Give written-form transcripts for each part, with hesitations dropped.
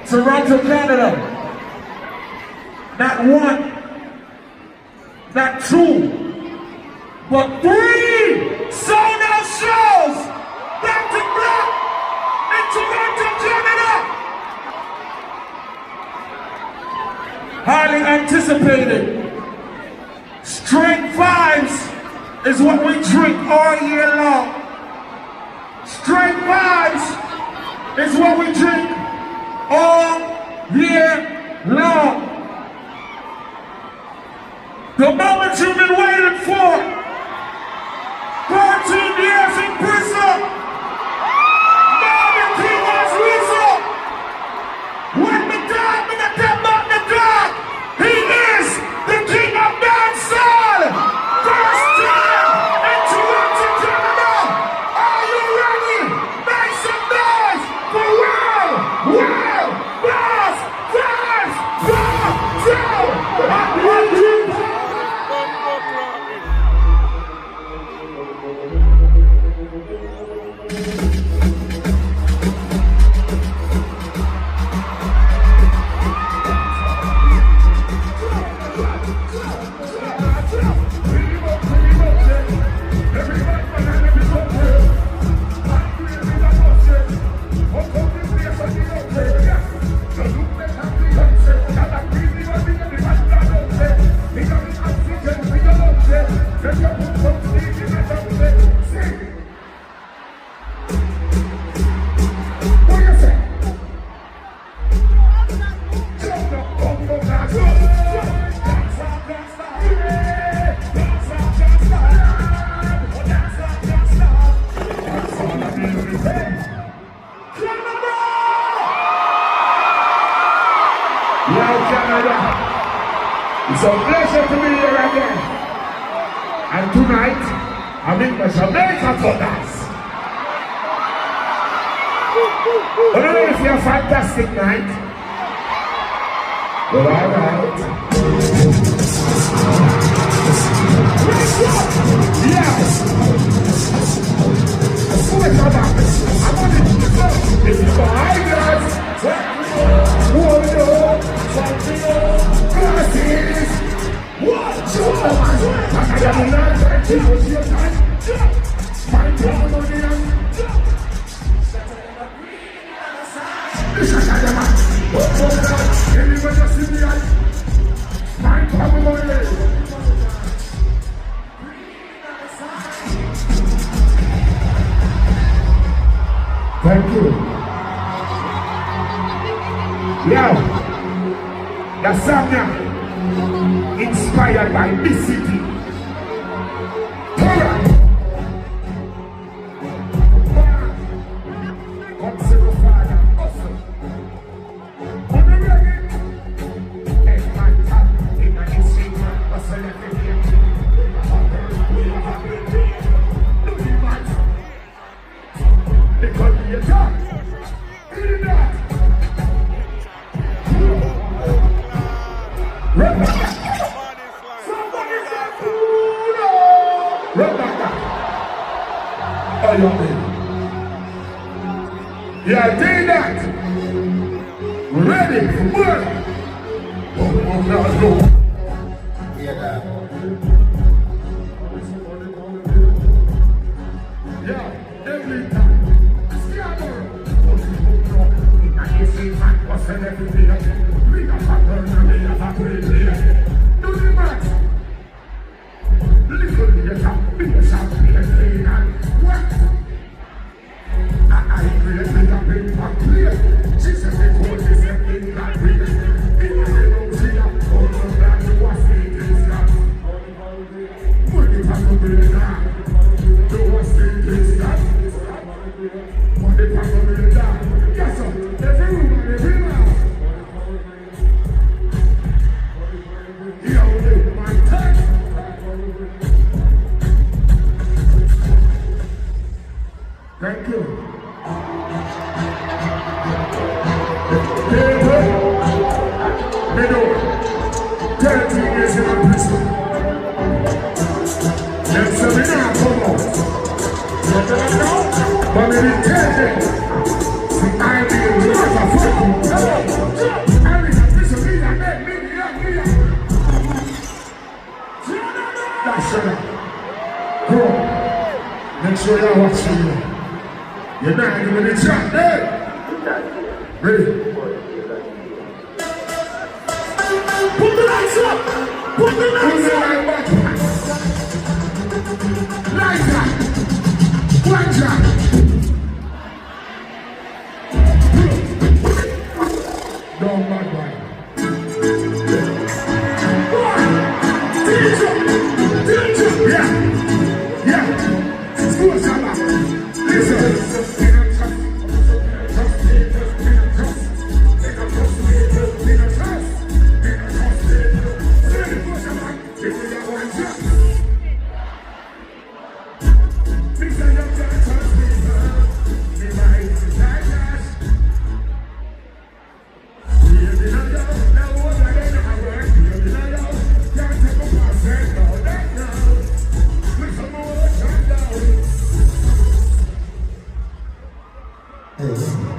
Toronto, Canada. Not one, not two, but 3 sold-out shows back to back in Toronto, Canada. Highly anticipated. Straight vibes is what we drink all year long. Straight vibes is what we drink all year long. The moment you've been waiting for. 14 years in prison. Now the king has risen. When the dog, when the dead man, the dog, he is the king of dancehall. First time in Toronto, Canada. Are you ready? Make some noise for World Boss Vybz Kartel. It's a pleasure to be here again. And tonight, I'm in the Jamaica to dance. I don't know if you're a fantastic night. But alright. Yes! I want it to go. If you go high, guys. Glasses! What? I got a nice time. What's your time? Find your money and this is a man. Anybody just see me like find your money. Thank you. Yeah, the song now, inspired by this city. Come see the father, awesome. On the reggae, hey, man, tap, in the history, man, what's the left in here? Do the man, they call me a dog. Do that. Yeah, do that. Ready for work. Yeah, every time. Do the math. Little bit of big shot, what? I create a big pack clear. She said they call this a big black real. In the don't see a whole of that you was thinking that. When you have to be that, you was thinking that. When you have to be that, yes sir, every woman, every man. Yo, they my touch. Thank you. Middle, 13 years in prison. Then seminar come out. But they didn't tell them the idea was a fucking sure you're watching me. You're not even in the chat, hey? Ready? Put the lights up! Put the lights up! Lights up! One shot! Don't bad boy. Yeah. Yeah. Scotiabank. Listen.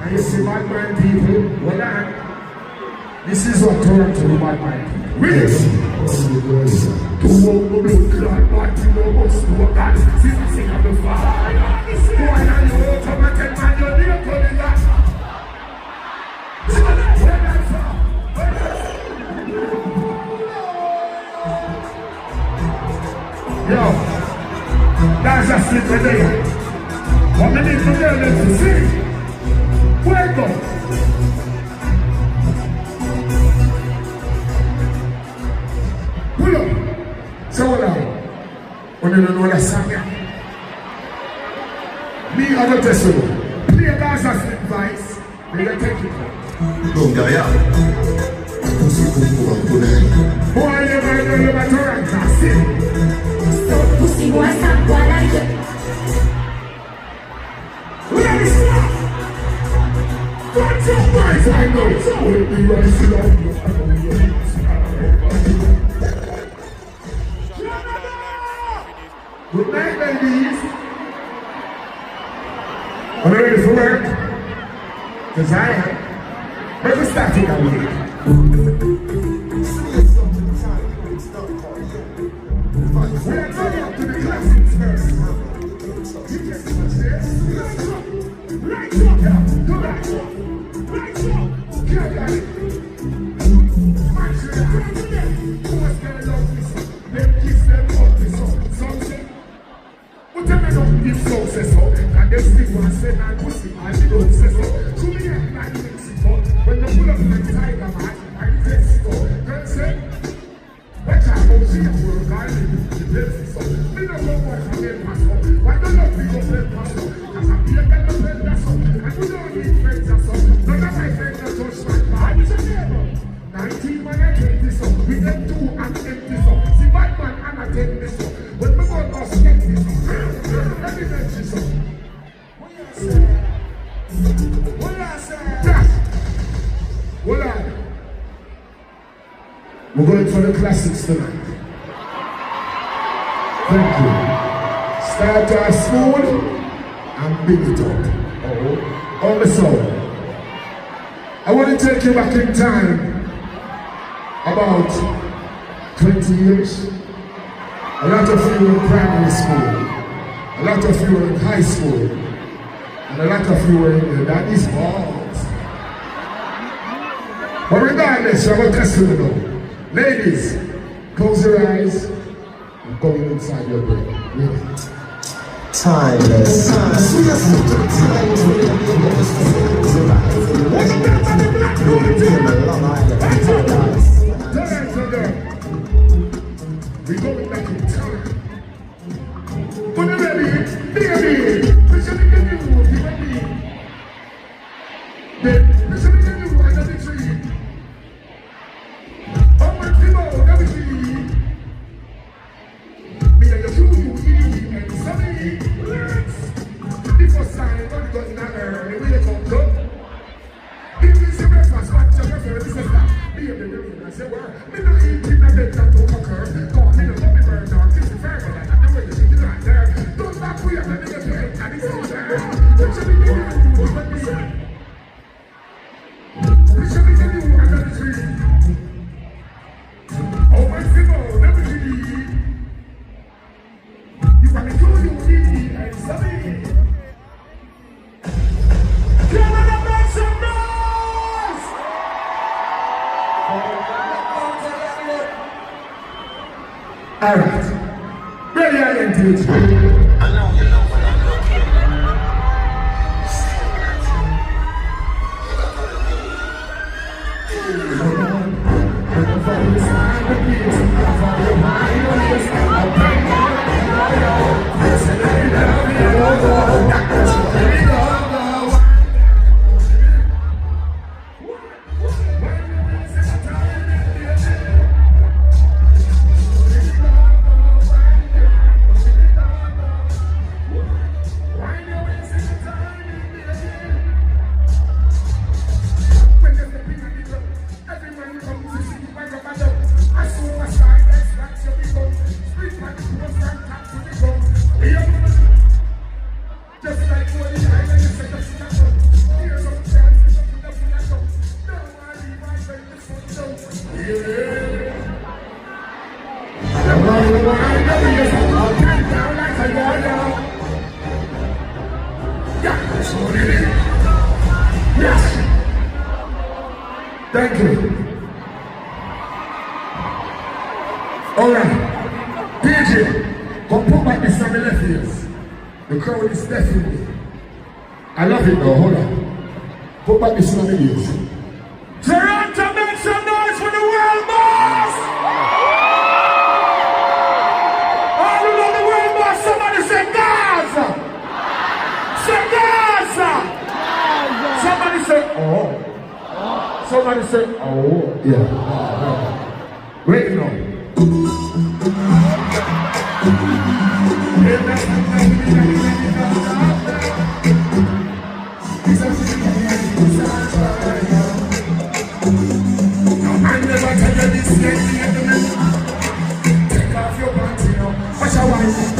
And you see bad mind people, well this is what Toronto do bad mind people. Really? To walk the blue cloud, but you know what's to work on. See the sing of the fire. Why are you come and tell man you're near to the last? Where that's from? Yo, that's a slip right there. What we need to do is to sing. Wake up! Pull up! So what now? When you don't know that song, me, I don't test you. Play a dance and slip vice. They don't take it. Don't go, yeah. Boy, you never Toronto, sing. So pussy boy, stop while I do. Let it stop! What's up, guys? I know it's will be rising up. Good night, ladies. Are you ready for work? Because I am. Let me start it that way. We are turning up to the classics first. You can see what's there. Right up, yeah. Go back. Right up. Get at it. Man, should I have to them? Who was gonna love this one? Then kiss them up this one. Something. But tell me don't give so say so. And they still want to say that pussy. And they don't say so. So me act like Mexico. When they pull up in the tiger man, and Mexico. Girl say, watch out, don't see a world. I live in the Mexico. Me don't know what I'm in Pasco. Why don't you pick up them Pasco? Because I'm here to defend that song. And we don't need friends or so. None of my friends are touch my car. What's your name? 19 man and 20 so. We get 2 and empty so. See bad man and I take this so. When we go us get this so. Let me mention so. What you say? What you say? Dash. Hold on. We're going for the classics tonight. Thank you. Start our smooth and big it up. Also, I want to take you back in time about 20 years. A lot of you were in primary school, a lot of you were in high school, and a lot of you were in your daddy's balls. But regardless, you have a testimony now. Ladies, close your eyes and go inside your brain. Really. Timeless. We going back in time. When you're ready, baby, we should be getting you, be ready. Then, we should be getting you under the tree. Up and below, let me see. Me and your shoe, you eat, and sunny, let's. The first time, when you got in that early, when you come to. Give me some breakfast, watch your preference, this is that. Baby, baby, I say, well, me no eat in a bed that don't occur. You can do you and Alright. Ready again, teach. I know you know what I'm looking at. Thank you. Alright. DJ, go put back the song in left ears. The crowd is definitely. I love it though, hold on. Put back the song in ears. Toronto, make some noise for the world boss! All over the world boss, somebody say Gaza! Say Gaza! Somebody say, oh. Somebody say, oh, yeah. Wait, no. I never tell you this yet, take off your pants, you know. What's your wife?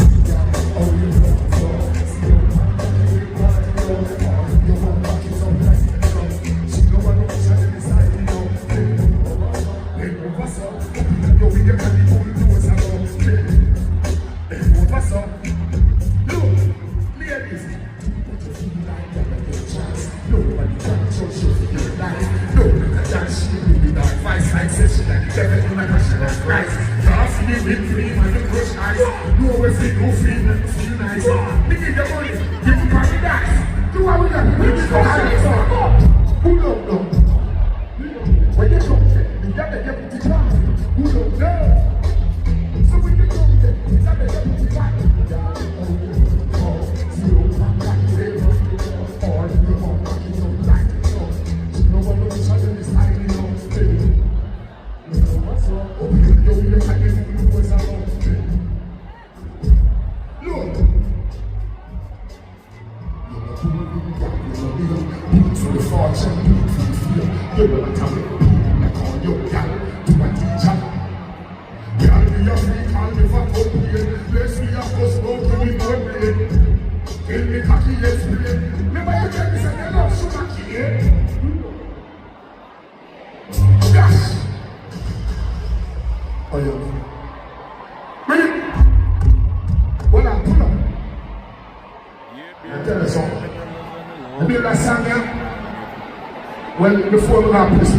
Well, before we have this,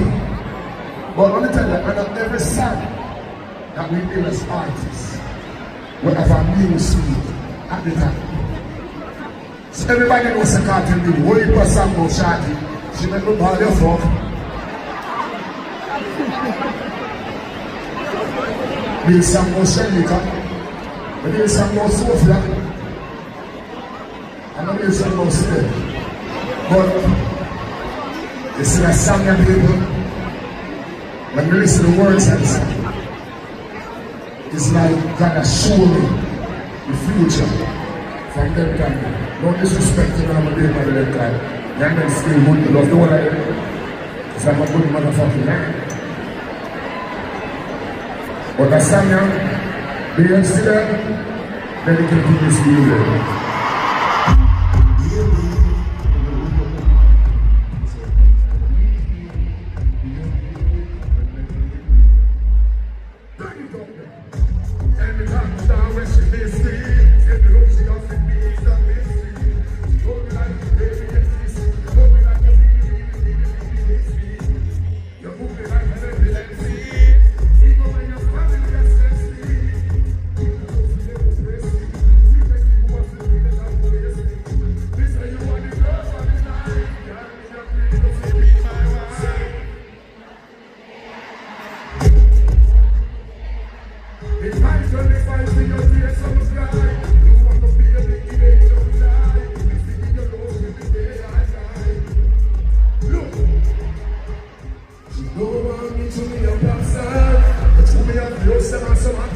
but let me tell you, under every song that we do as artists, we have a new sweet at the time. So everybody knows the Kartel did it. What you put some more shawty, she make me ball your fuck. There's some more Shelika, but there's some more Sophia, and there's some more Steve. But you see that song, young people, when you listen to the words of the song, it's like God has shown me the future from them time. No disrespect to them, I'm a big mother them time. Young men still want to love the one I do. It's like a good motherfucking man. But that song, do you see that? Dedicate to this music.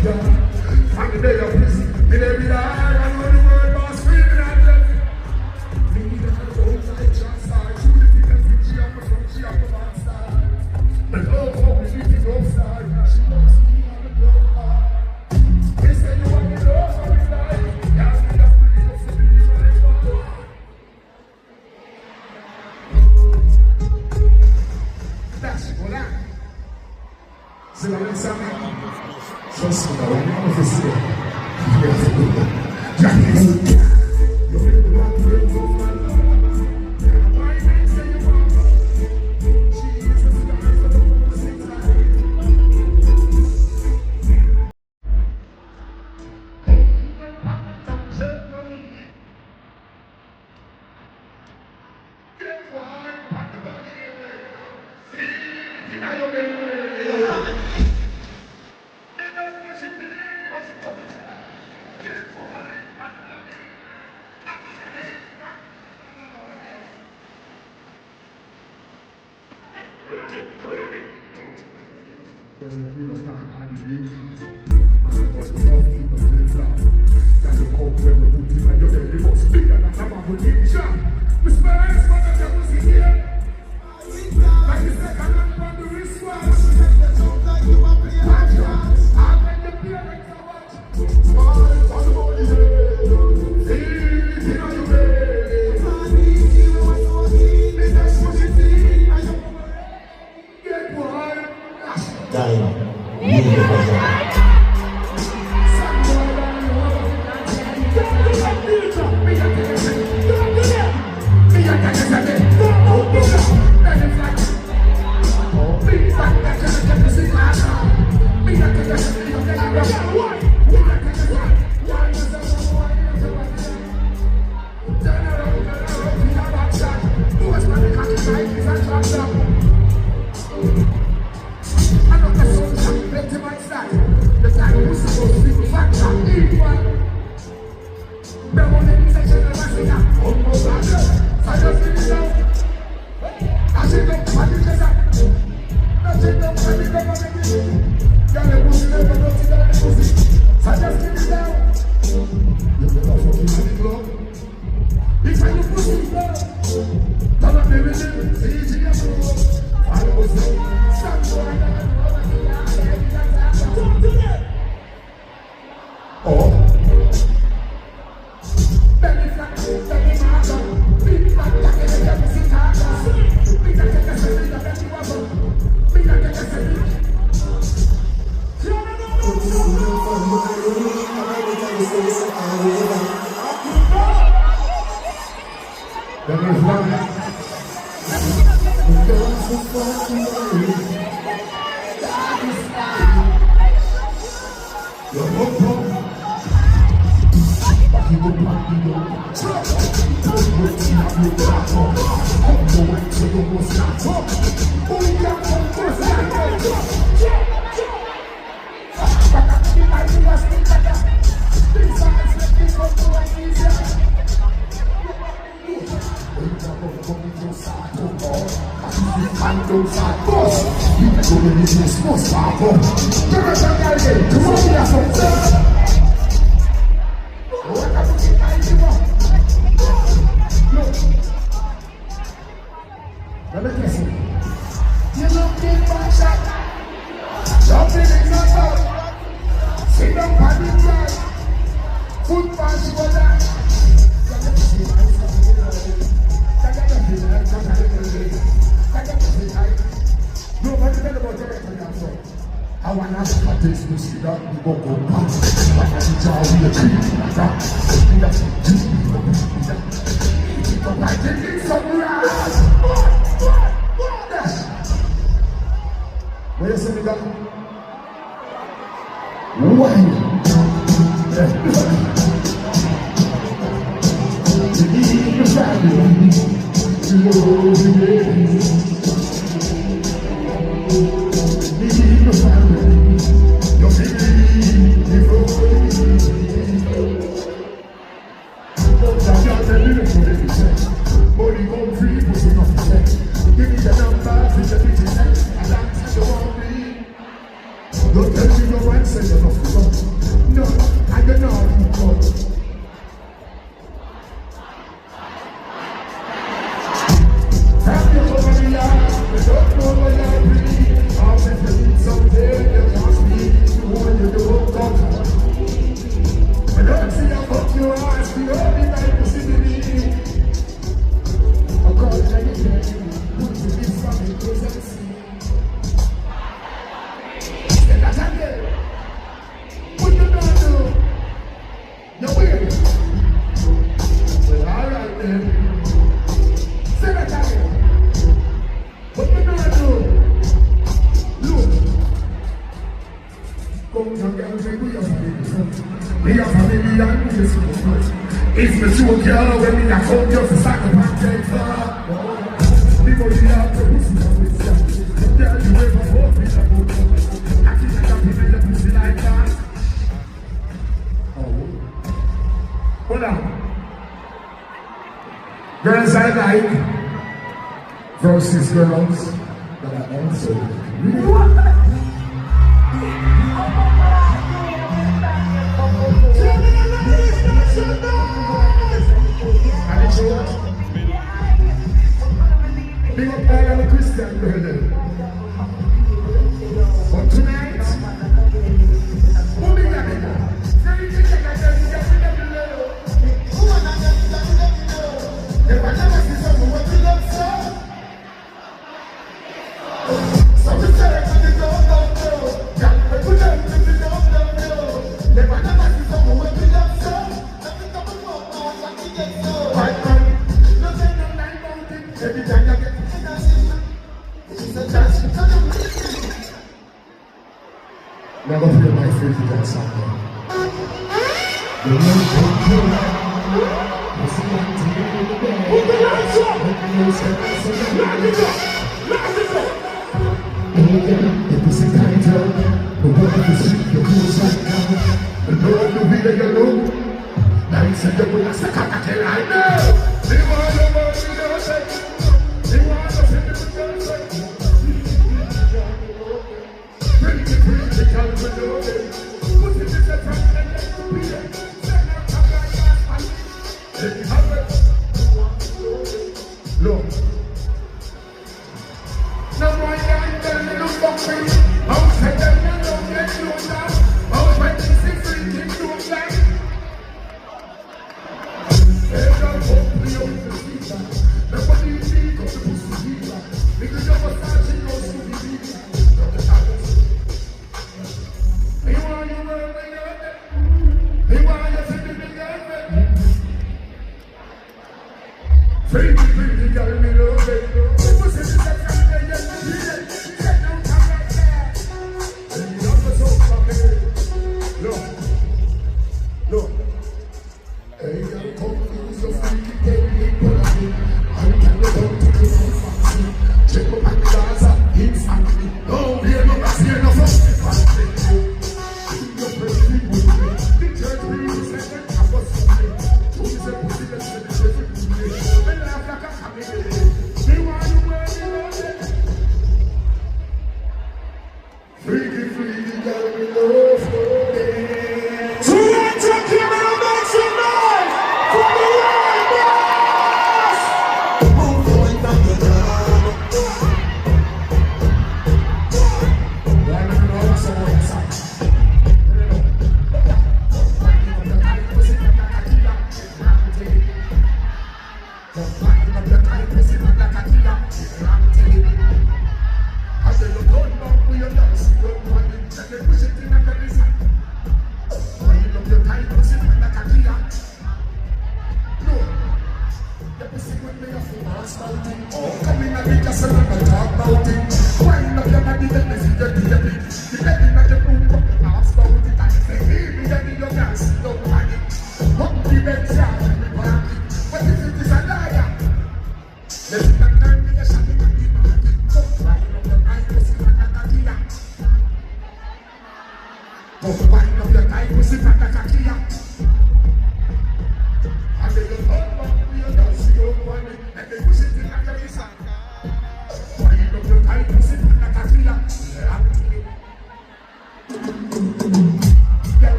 From the day of prison, in every day, I know the world was screaming at them. Me the old like just side, through the thick and thin, she up from she up the back side. But oh, how we need to go side, she wants to be on the block. They say you want me to know how we die. Yeah, we got to be able to be right one. That's what I. C'est la même ça. Trust me, when you have to say, Don't tell me your right, say you're not Say that again. What you gonna do? You're weird. Well, alright then. Say that again. What you gonna do? Look. Come to girls and we are family. We are family and we are small. It's me show girl when me a come just to sack up and take her. Because you have to pussy and we say, girl you ever fuck me a book. I think I can put your pussy like that. Oh. Hold on. Girls I like versus girls that I also really want. Big up all of the Christian brethren. But tonight, who be that? If I never see someone what you love so, so we say that you don't know. Yeah, but we don't know. If I never see someone what you love so, nothing come along, what you get so. Right, man. Nothing no night mountain. Every time you get never feel my favorite dance song. Look. No boy can't tell me no fucking. Outside them you don't get no down. Outside them see free things don't like. Hey, don't fuck me up with the speaker. Nobody speak of the pussy speaker. Because you're a starting no stupid speaker. He want you work when you're there. He want you to be the girlfriend. Free, girl, me love it. The pussy is a family, yes, me feel it. Say no time like that. And you love us so fucking. Look. Hey, girl, come use your freaky tail, people like me. I'm telling you, don't take it so fancy. Check up and dance up, instantly. No, we're not as here, no fucking fancy. Your first thing with me. The church really said that I was something. Who is a pussy that's in the church with me? Freaky, girl, we love you. Tonight, take him and make some noise for the wild boss. Move on back to the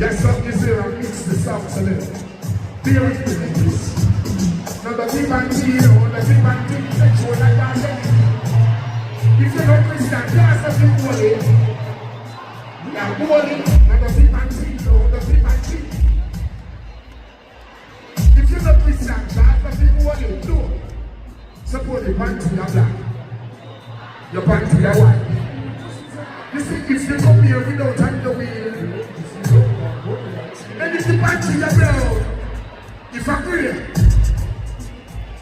Yes, sir, is here and mix the songs a little. There is this. Now the big man see, you know, the big man think sexual like that. If you're not Christian, that's a big holy. We are holy. Now the big man see, you know, the big man see. If you're not Christian, that's a big holy. No. Suppose the panty are black. Your panty are white. You see, if you come here without underwear, and if the panty are brown, if I agree.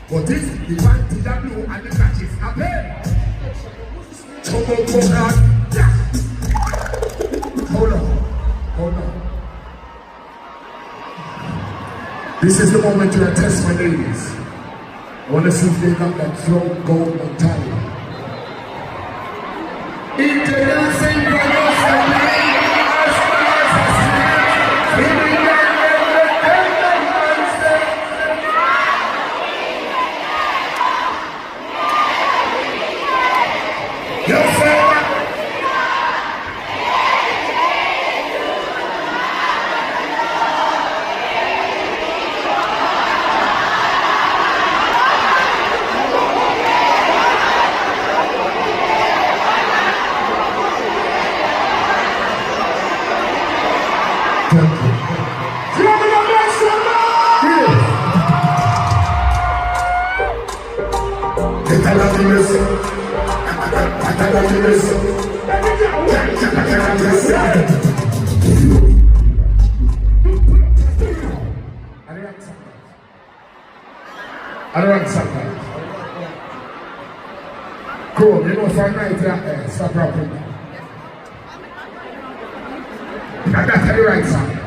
But this, the panty are blue and the patches are pale. Hold on. This is the moment you test my ladies. I want to see if they got that throat, gold, mentality. Introducing producer, I don't sometimes. Cool, you know, for a night there, stop rapping. And that's the right side.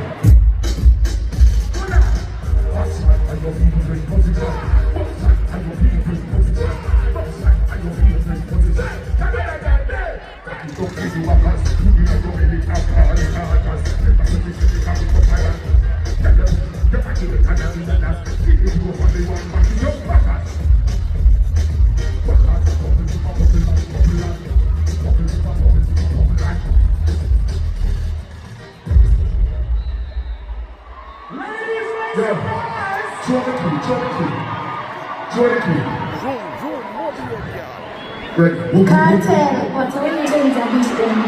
Kartel, what's all you doing that he's going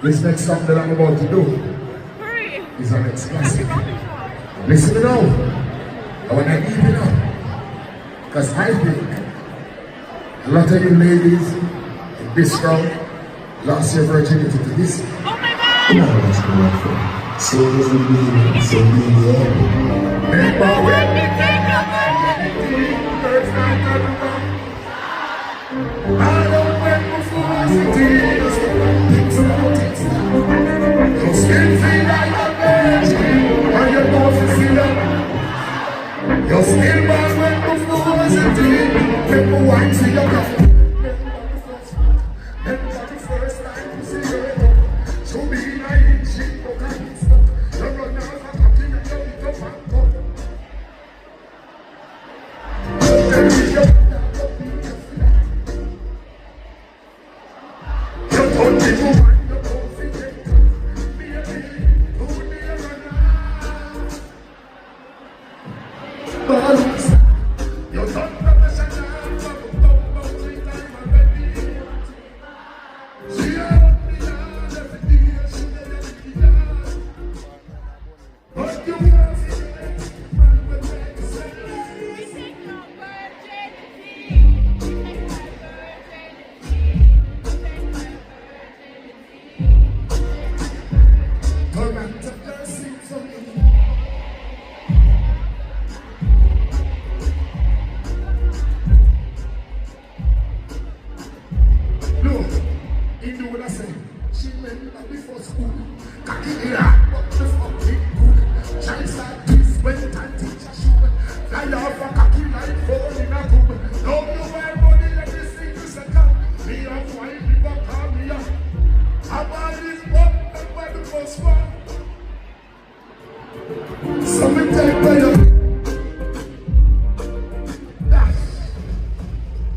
This next song that I'm about to do is our next classic. Listen to now. I want to keep it up. Because I think a lot of you ladies in this crowd lost your virginity to this. Oh my God! Now let's go up for so does it mean, so be the end. I don't wait before your skin feel like a virgin, and your nose is feel like your skin burns when before it's a Take my wine, see your girl. Remember the first time you see her. So be naive, she broke her hips. You run out of a king and you eat up and go. Tell me your daughter be your friend. You told me to mind your confidence. Baby, who never know? Balance. You don't professional.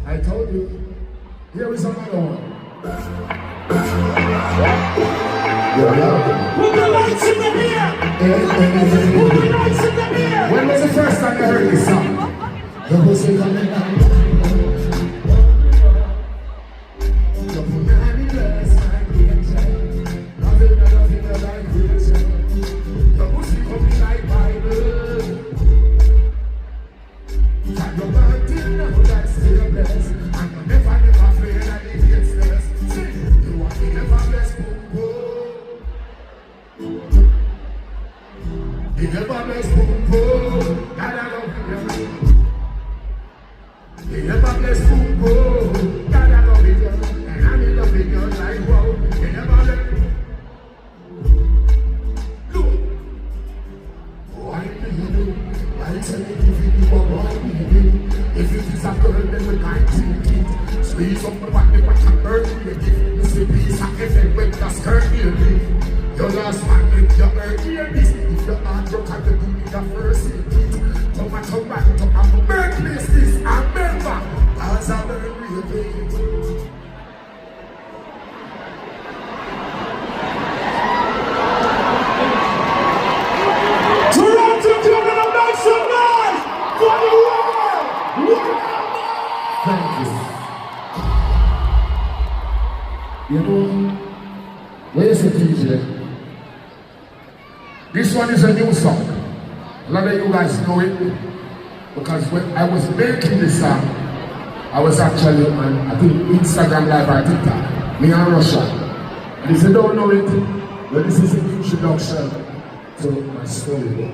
I told you, here is another one. Put the lights in the mirror! Put the lights in the mirror! When was the first time you heard this song? The pussy coming down. The punani dress like creature. Nothing like creature. The pussy coming like Bible. That your mountain now that's still blessed. And you never afraid that it gets less. See, you want to never bless you never bless Pumpo, God I love you. You never bless Pumpo, God I love you. And I'm in love with you like wow. You never bless. Look, why do you do? Why tell me if you do or why do you do? If it is a girl, then we can't take it. Squeeze up the back, the back and burn the gift. You see peace and effect with the skirt you give. Your last man with your earlier this. If your heart broke and you do me the first thing. Come and come back to our birthplace this. And remember, as a very real thing. Toronto, come and make some noise for the world! Thank you. You know, where's the DJ? This one is a new song. A lot of you guys know it because when I was making this song, I was actually on, I think, Instagram Live or TikTok, me and Russia. And if you don't know it, well, this is an introduction to my story.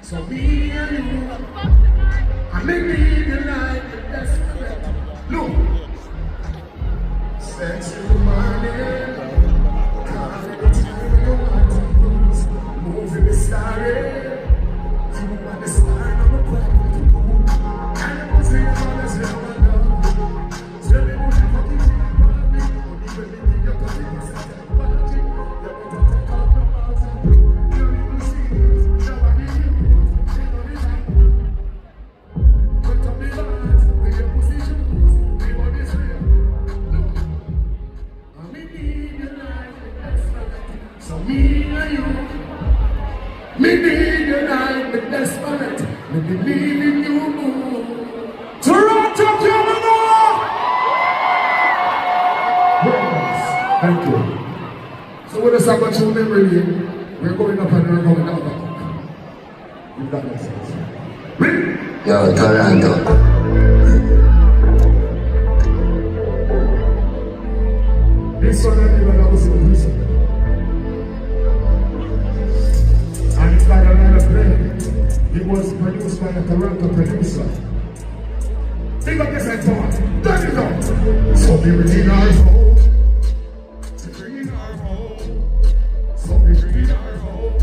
So me and you, I may need your life, but that's correct. Look, sex in the morning, cause every time you want to lose, moving the star, you want the star, I'm a private pool. And I'm saying all this never done. Tell me what you're fucking with my body, or even if you're talking about something about it, you're going to take out the mountain. You don't even see it, nobody knew. So me and you, me need you like the desperate. Me believe in you more. Toronto, Canada! Yes, thank you. So with us about your memory lane, we're going up and we're going down. If that makes sense. Yo, Toronto. This one I did when I was in prison. And it's like another play. It was produced by a Toronto producer. Think of this and forward. Turn it up. So we bring our home. We bring our home. So we bring our home.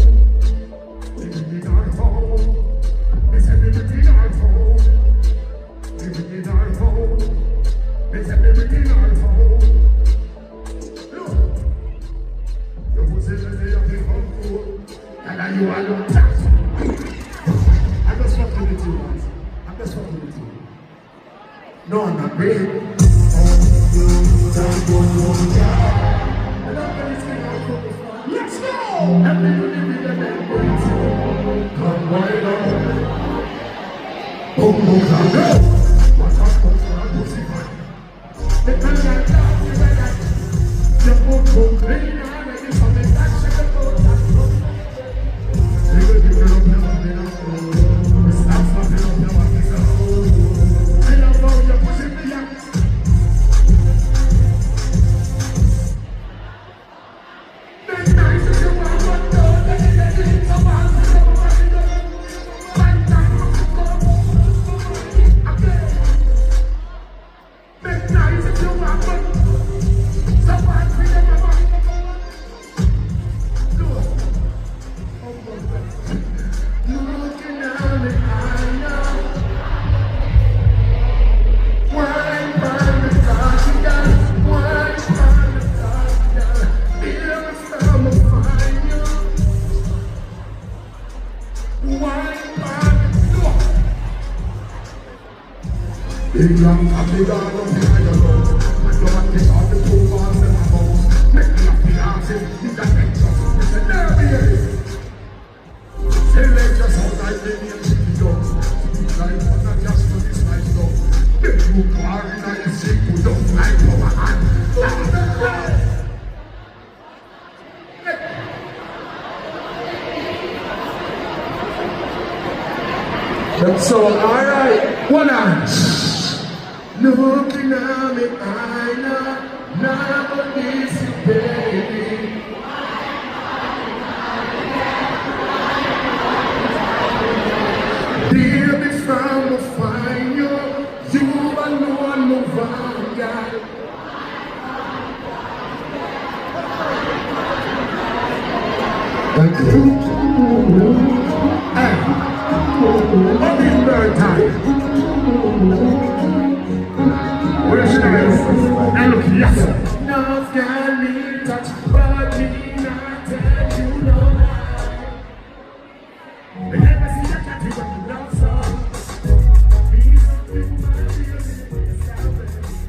We bring our home. They said we bring our home. We bring our home. They said we bring our home. Look. You put it in the day of the home. And then you are not taxed. I'm just fucking with you, guys. I'm just fucking with you. No, I'm not great. Let's go! Everybody be the man. Come right on. Boom, boom, come go. What's up, boom, boom, pussy man? The kind of love you better. The boom, boom, clean and ready for me. That's the boat, that's the boat. You will give it up, never be up. Stop fucking up, never be up. I love how you're pushing me up. Make nice if you want, but don't let it get in the box. One time, again. Make nice if you want, but someone bring them up. Do it. Looking down the eye. Wine from the Scotiabank, wine from the Scotiabank. Here is summer fire. Wine from the door. Big young, big on the higher road. I don't want to talk the two bars in my bones. Make me up the artist, you got extra. It's a nervy. Say let your sound like baby and chicken dogs. Like one not just for this life though. Make you carry like a sick who don't like our hand. So alright, one hand. Looking at me, I know, never miss you, baby. Baby, from the fire, you alone move on, God. Thank you. Hey, on this third time. What is it? And look, yes. No can me touch, but me not tell you no lie. They never see a cat when you love some. Be something my feeling,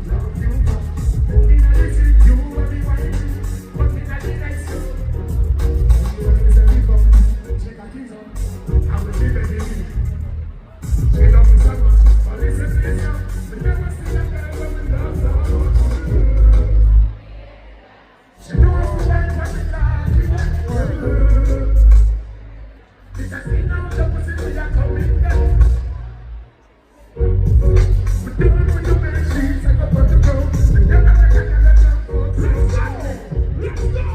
love you more. In a listen, you will be white, but in a nice soul. Check out his own. I will be the baby. She loves me so much, but listen to this now. We never see a girl when we love someone. She knows the way what we like, we like her. Because we know the pussy we are coming down. We do it with the way she's like a bunch of girls. We never let her get down for us. Let's go! Let's go!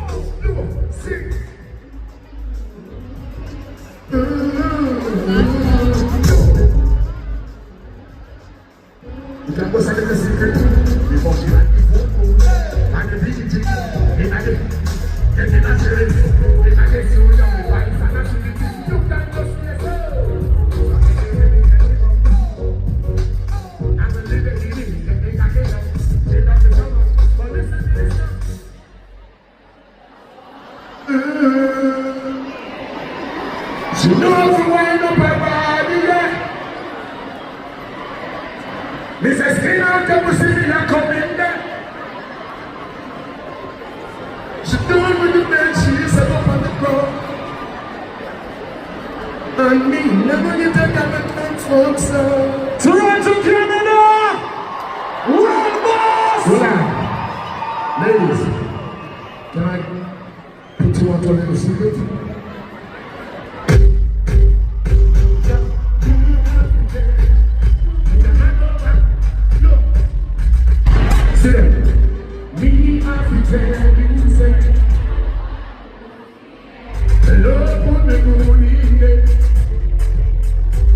Look, sing! You can go say the secret before she had the phone. And the big thing, in a day, get in a series. In a day, so young, the wife and a shitty thing. You can go see yourself. I'm a little giddy, let me get it up. She loves me so much, but listen to this now. She knows the wind up her body, yeah. Mrs. Skin out the pussy, me not come in there. She doing with the man, she is a Toronto, Canada! World boss! Ladies, can I put you on to a little secret? Sit down. Me, I pretend you say, hello, put me good in there.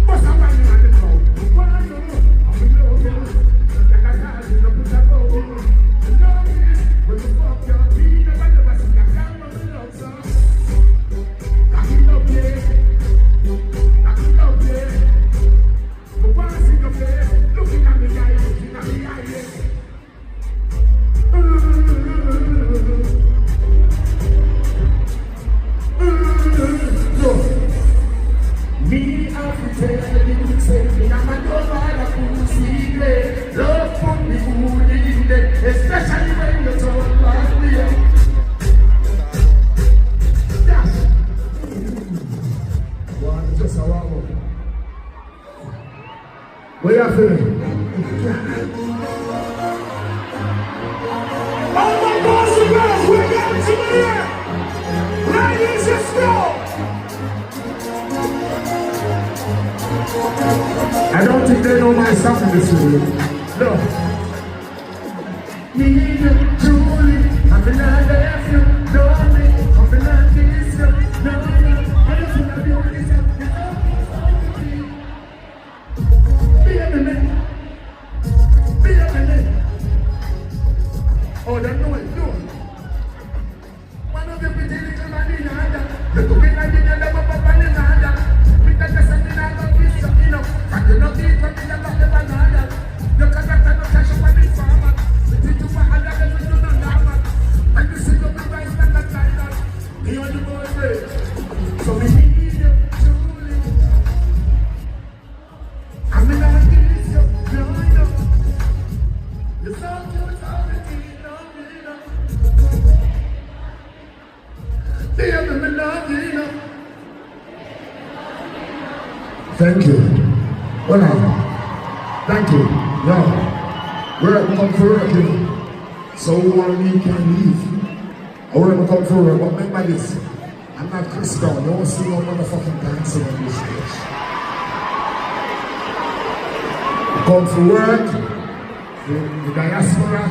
What's up, man? What I know? I'm in love with you. Like I had in a put a go. You know me. When you fuck your feet, never see that kind of love, sir. Cock it up, yeah. Cock it up, yeah. But when I see your face, looking at me, eye, looking at me, eye, yeah. Me, I pretend you say me, I'm a lover of pussy. Love for me, good in there, especially when you talk about me. Yes. One, just a while. Where you feeling? All my boys and girls, we're getting to the air! Ladies, let's go! I don't think they know my song in this video. No. Me, Julie, I'm in love with you, know me, I'm in love with you, know me, I just wanna be with you, be a minute, be a minute. Oh, they know it, no. One of the pretty little man in Anda, the cooking like the other papa in Anda. We can just say that I'm not enough. And you know this, but you never ever know that. You can't have no cash up on this farmer. We think you want a lot of you don't know that. And you see the big guys like that. Me and the boy break. So we need you, Julie. I'm in love with you, no, no. You're so cute, all the tea, no, no. Baby, me love you, no. Thank you. Well, thank you. Yeah. We're come for work, you know. So one week can leave. Or we're come for work, but remember this. I'm not Chris Brown. You won't see no motherfucking dancing on this stage. I come for work. The diaspora,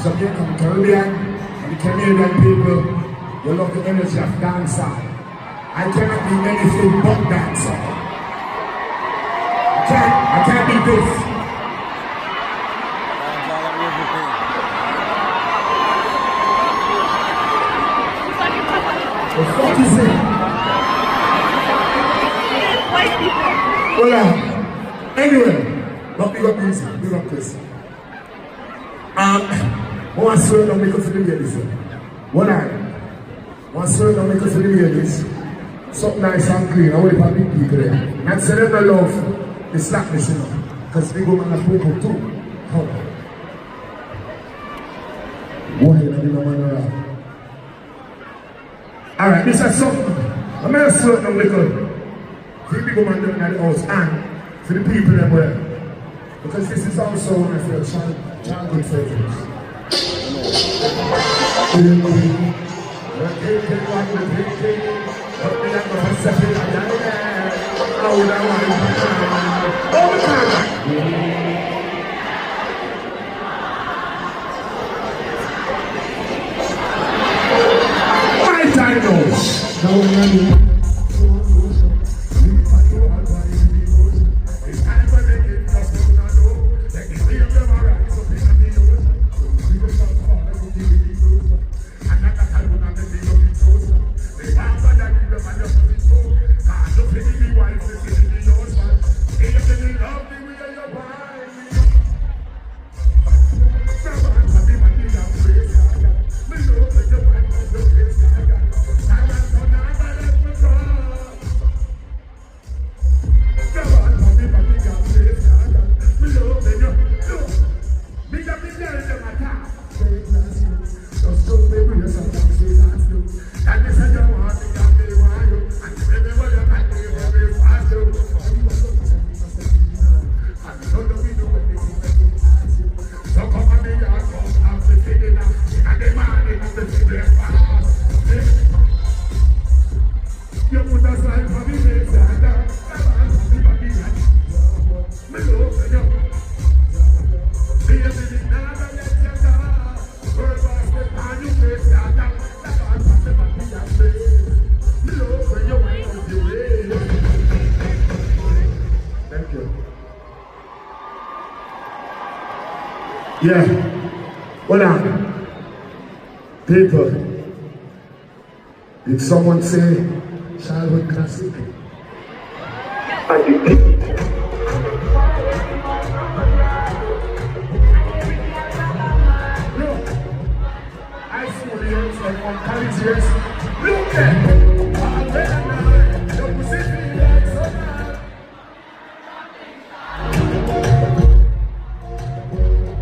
Jamaican, Caribbean, and the Canadian people. You love the energy of dancehall. I cannot be anything but dancehall. I can't be this. What the fuck is it? Well, anyway, not big up music, big up Chris. One swear don't make us for the ladies. One eye. One swear don't make us for the ladies. Something nice and clean. I want to big people there. Not say them no love. The slackness, you know, because big women are people too. Hold on. Boy, you know, no man around. Alright, this is something. I'm going to sort them little for the big woman down at the house and for the people that were. Because this is also one of your childhood favorites. My time knows. Yeah. Hold on. People. Did someone say childhood classic? I did. On college years, look at the position like so now.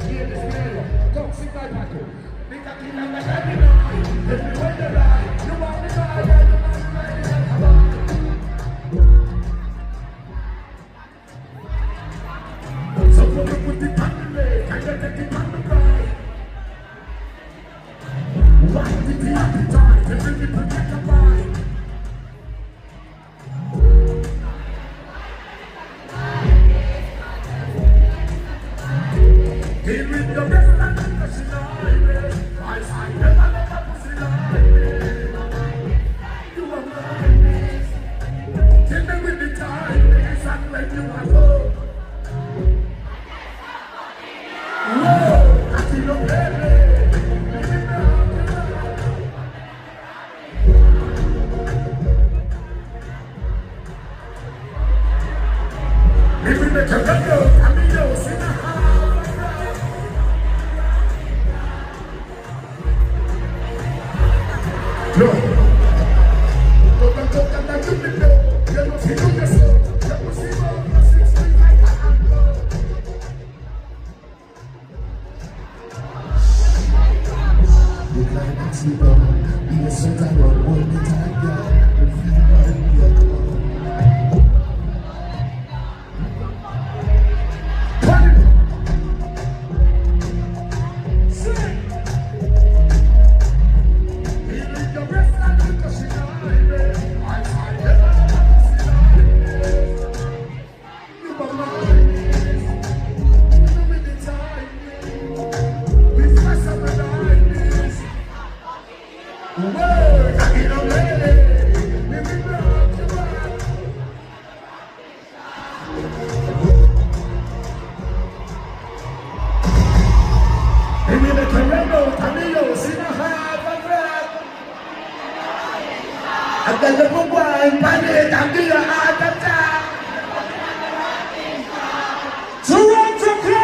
Hear this man, don't sit by Paco. Think I can have that happy night. If you want to lie, you want me to lie, you want to lie. So put the pan in there, and then take it on the right. Why did the appetite? They really protect the mind. Here with the rest and the pussy line. I never let a pussy line. You are mine. Take me with the time. And when you are home. Whoa, I feel no baby.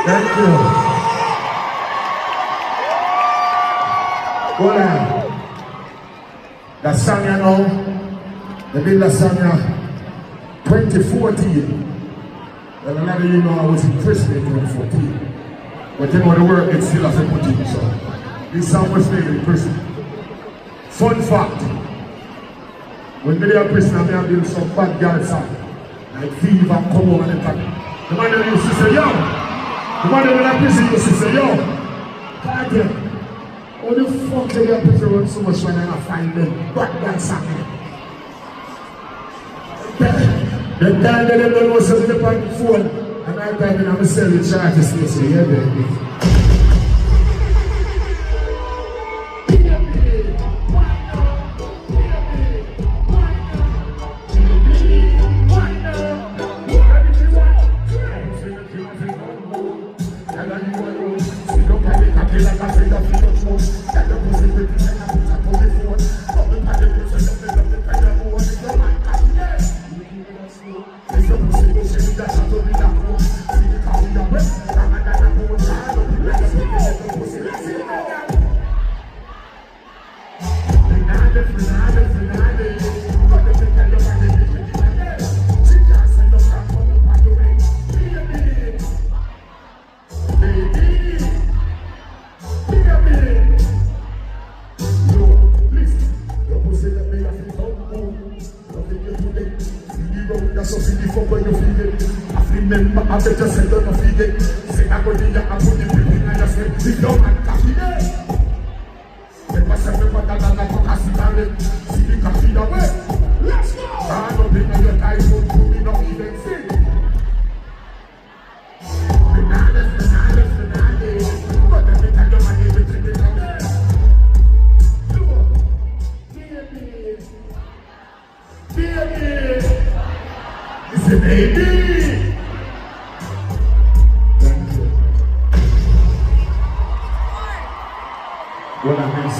Thank you. Voilà. Lasagna now. They did lasagna 2014. Well, a lot of you know I was in prison in 2014. But you know the work it's still has a put in, so this song was made in prison. Fun fact. When they are in prison, I may have been some bad girl song. Like Fever and Come On and the man that used to say, yo. The man that in prison used to say, yo. Kartel. How the fuck they get prison run so much when I find them bad girl song? The time that they don't know something on the phone, and I time when I'm selling charges, they say, yeah, baby.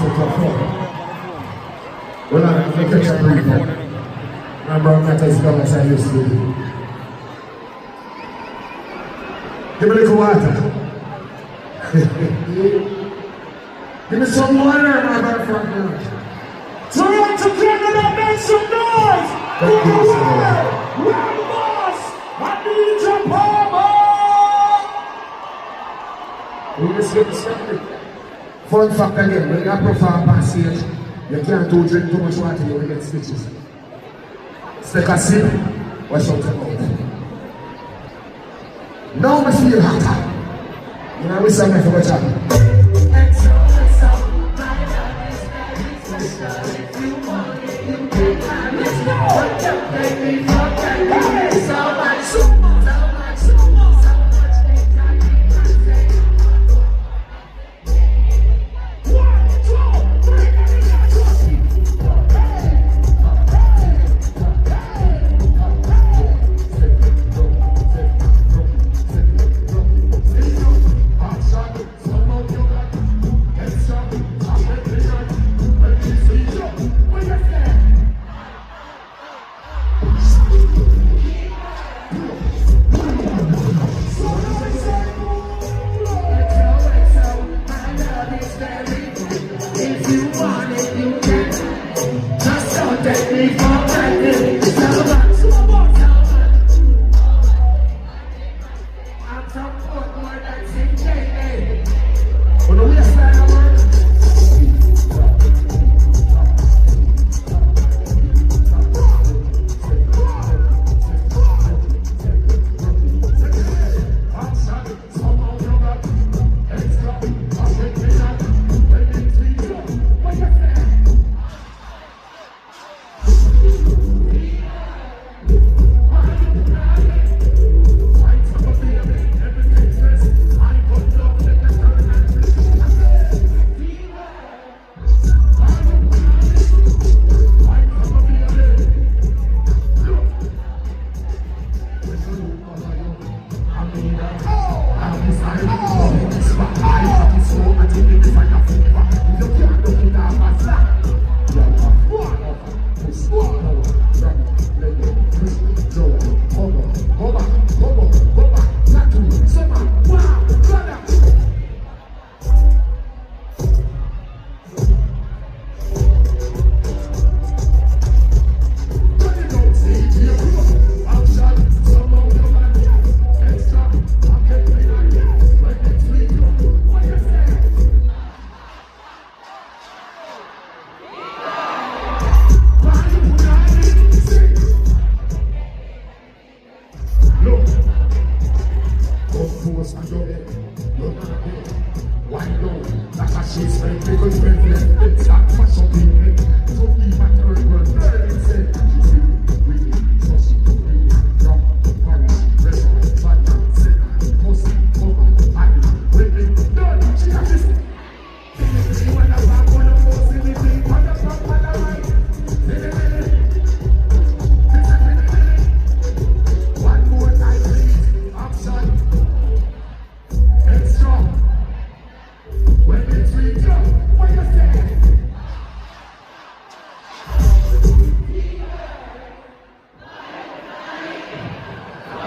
so tough. Well, I'm going to catch a break. Remember, I'm not as young as I used to be. Give me a little water. Give me some water, my bad friend. Toronto, Canada, make some noise! Where the boss? I need your power! Let's get started. Fun fact again, when you perform passage, you can't do drink too much water, you will get stitches. Take a sip, wash out your mouth. Now I feel hotter. You know, we say my favorite job.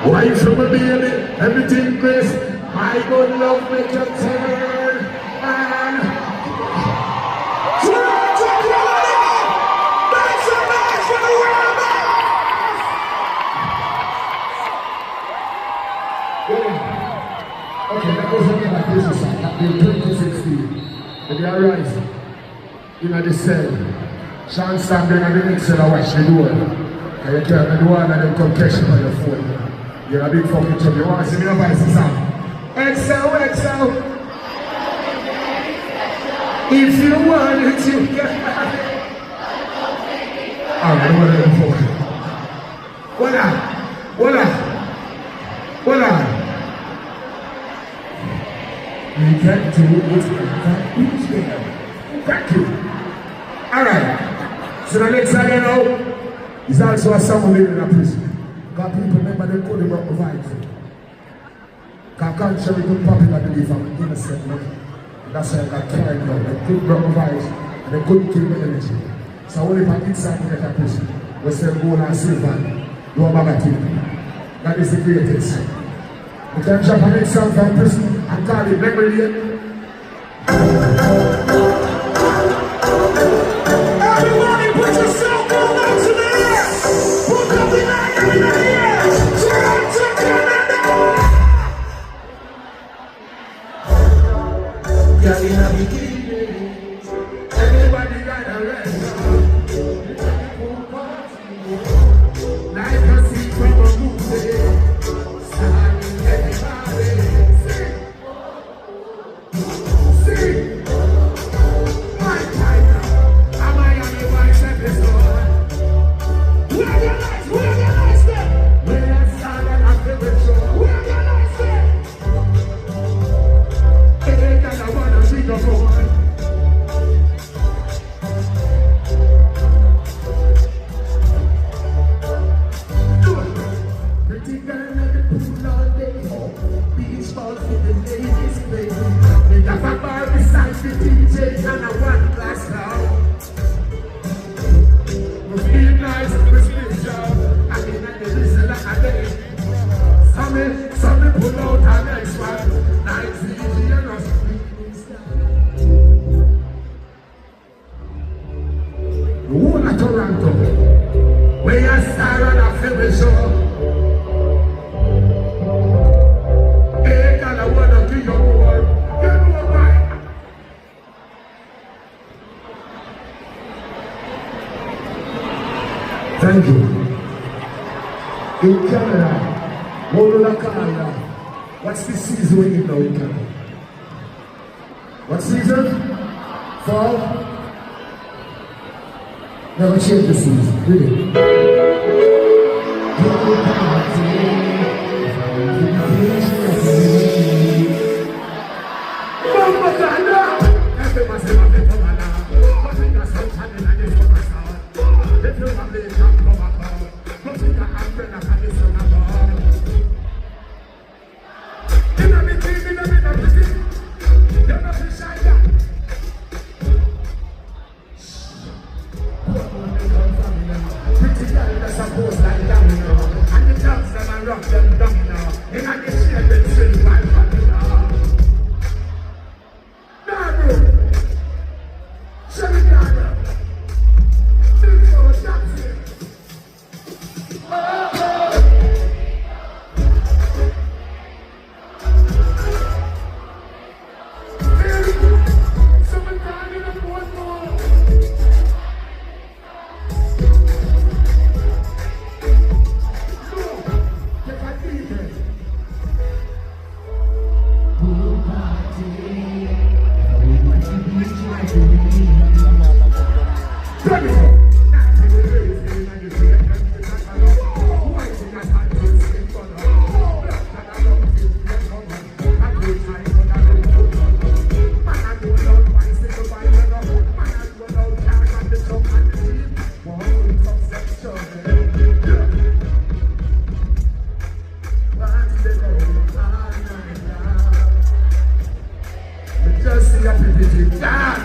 Wine from a baby, everything grace. My good love make you turn. And Toronto, Canada, make some noise for the world. Okay, that was only like this song. That was 2016. And they arise in the cell. Sean standing at the next cell and watch the door. And you turn the door and then come catch him on your phone. You're a big fucking trouble. You want to see me a voice and sound? Excel, excel. If you want it, you can have it. Alright, what are you for? What up? What up? What up? You can't do it with that. Thank you. Alright. So the next song you know is also a song living in a prison. Because people remember they couldn't rock the vibes. Because country was popular belief I'm innocent. That's why I got carried out. They couldn't rock the vibes. and they couldn't kill the energy. So when if I inside to get a push, we say gold and silver, no bag of thing. That is the greatest. We can jump on itself and prison and call it memory lane. Everybody put yourself on out to the air. Put up the night in the air. Toronto, Canada. Girl, in a bikini. Everybody got a red. Like a seat from a movie. Starting everybody. Sing. My tiger. Am I on the voice episode? Where the lights there? Where the sun and I feel it show? Where the lights there? Hey, girl, I wanna see the boy. Pretty girl at the pool all day. Beach ball for the ladies play. We got a bar beside the DJ and a one glass now. We feel nice, we sleep show. I mean, I can listen like a day. Some pull out our next one. Nice DJ and us. The whole of Toronto, where you star on a film show. Hey, girl, I wanna give you more. You know why? Thank you. In Canada, Canada. What's the season when you know in Canada? What season? Fall? Never change the season, really.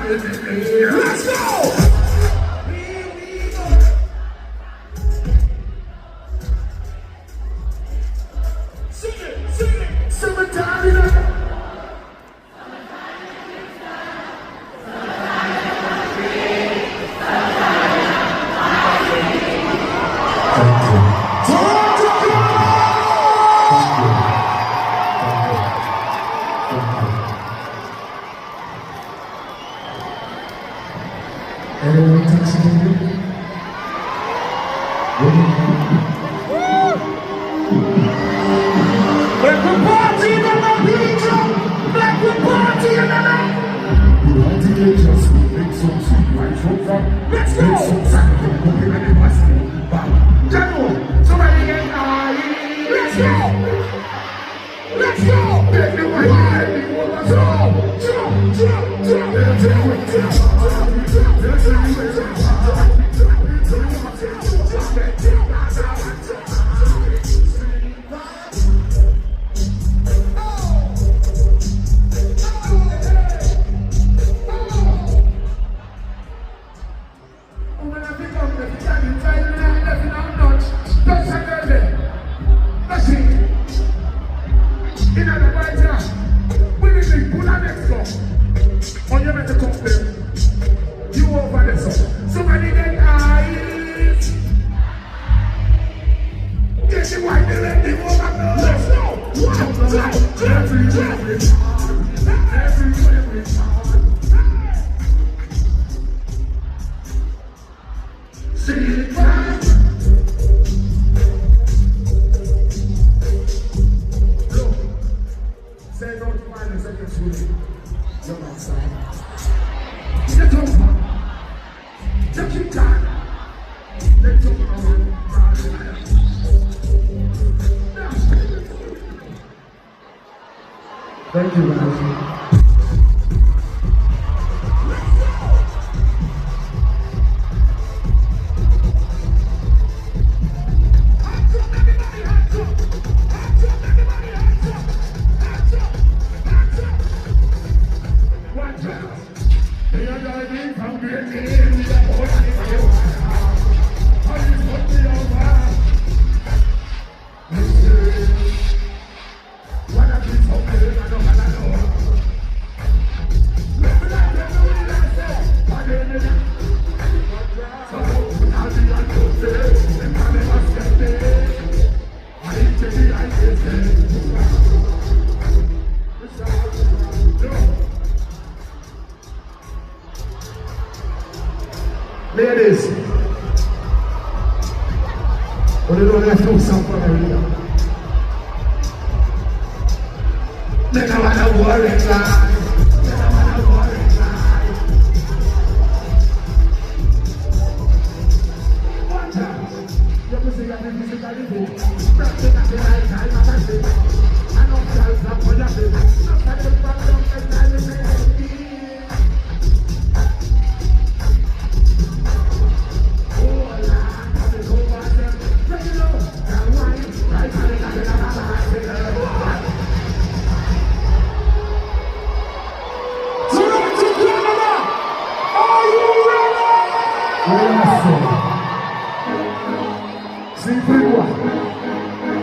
Let's go! Sing it! Summertime, you know. Anyone touching you? Black will party in the beach. Black will party in the night. You want to get just make some sweet white from Let's go. make some sand from cooking and it must be bam. Jano, somebody get high. Let's go. Let's go. Let me wine, let me wanna Thank you, guys. Ladies, when you don't have to do something area, they don't want to worry life. They don't want to worry life. One time, you can see that this is a living. Practice at the right time, I can see. I know self not for nothing. Not that the problem is that you say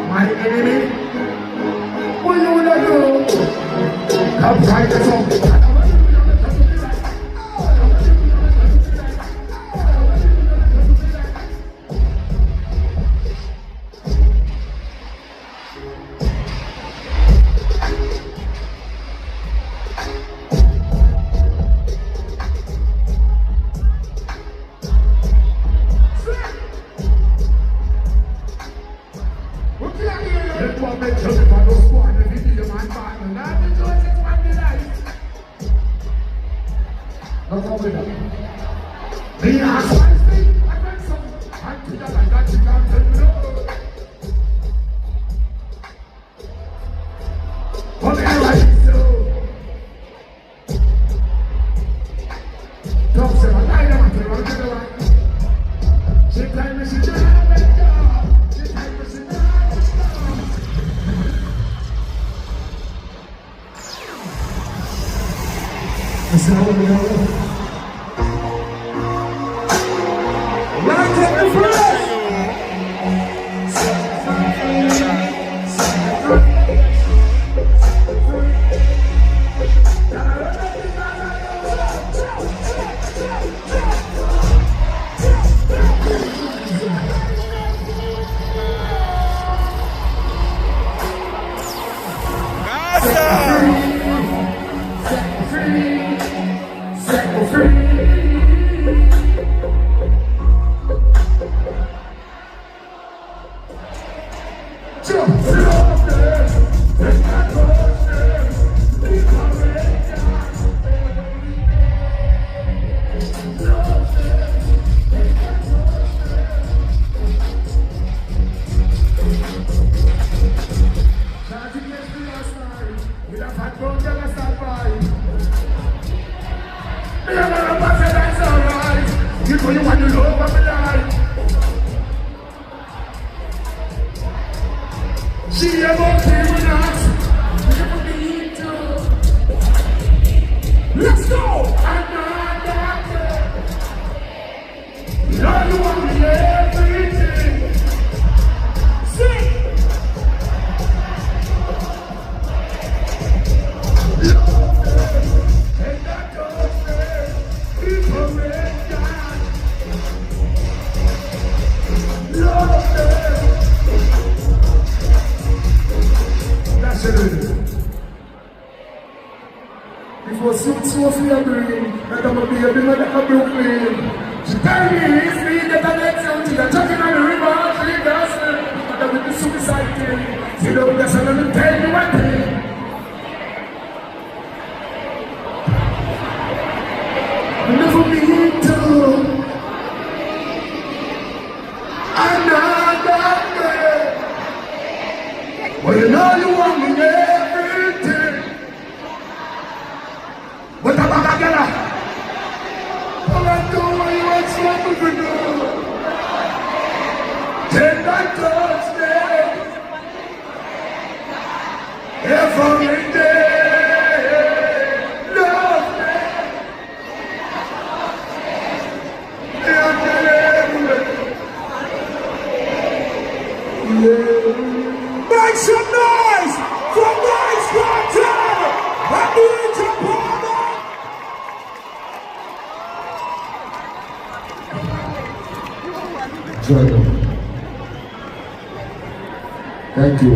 my enemy, what you wanna do? Come fight the song. I Well, you know you want me everything. But I'm not gonna. All I do what you expect me to do. Take that touch me. Every day. Love me. Make some noise for Vybz Kartel! I need your brother! Jordan. Thank you.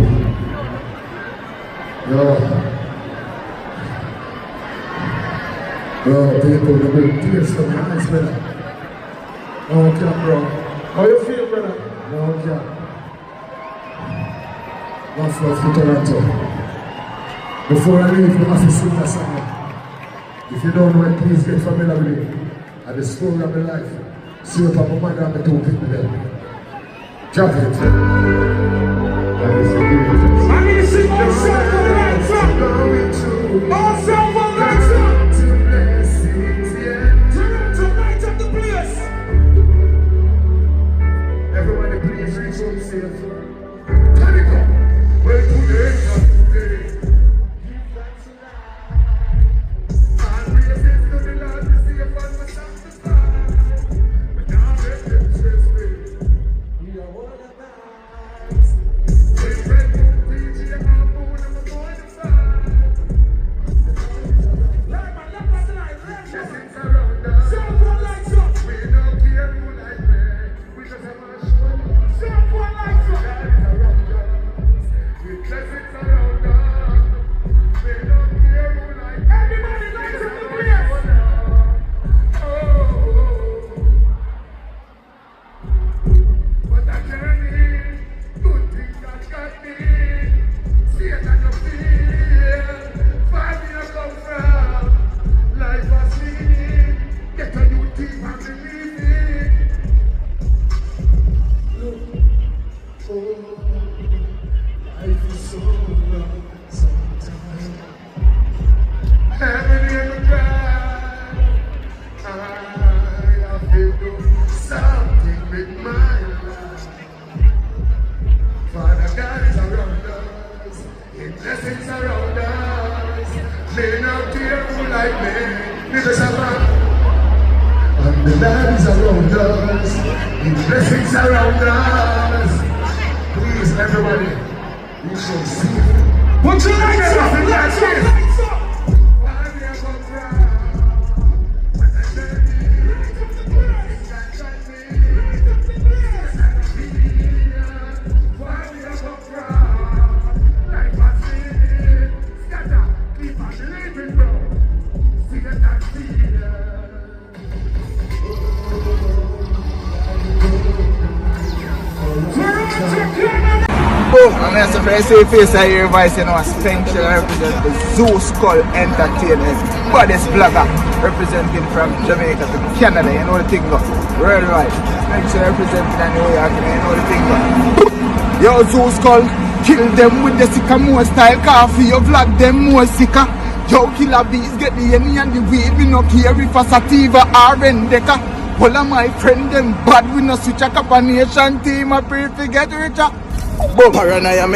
People, the big tears from your eyes, brother. No, bro. How you feel, brother? No, One love to Toronto. Before I leave, you have to sing that song. If you don't know it, please get familiar with it. And the story of my life. See what my mother and my two people there. Drop it. That is the beauty. I need to see more self for lights up! More self for lights up! Toronto, light up the place! Everybody please reach out safe. Let it go. Where today, not today. Give thanks to God. And praises to the Lord to see if I was sanctified. But now let them chase me. We are all about. When Red Bull, PG, and my moon, and my boy to fight. Light man, left us light, left us. Blessings around us. Self for lights up! We don't care who like me. We just have a show. Self for lights up! God is around us. With blessings around us. We don't care who like me. Everybody lights up the place! What a journey, good things that got me. See it and you feel, far me I come from. Life was meaning, get a new team and believe it. Look, life is so long sometimes. Every day we cry, I have to do something with my life. Father God is around us, His blessings around us. May not care who like me, neither shall I. And the Lord is around us, His blessings around us. Please, everybody, you shall see. Put your lights up! Lights up! Lights up! I'm here to say face I hear voice, you know, a Spank shall represent the Zoo Skull Entertainment, baddest blogger representing from Jamaica to Canada, you know the thing go, worldwide. Spank shall representing anyway, you know the thing go. Yo, Zoo Skull, kill them with the sycamore style coffee, you vlog them more sicker. Yo, killer bees, get the henny and the weed, we no care if a sativa or Rendeka. All of my friends, them bad, we no switch a combination team, I pray to get richer. Paranoia,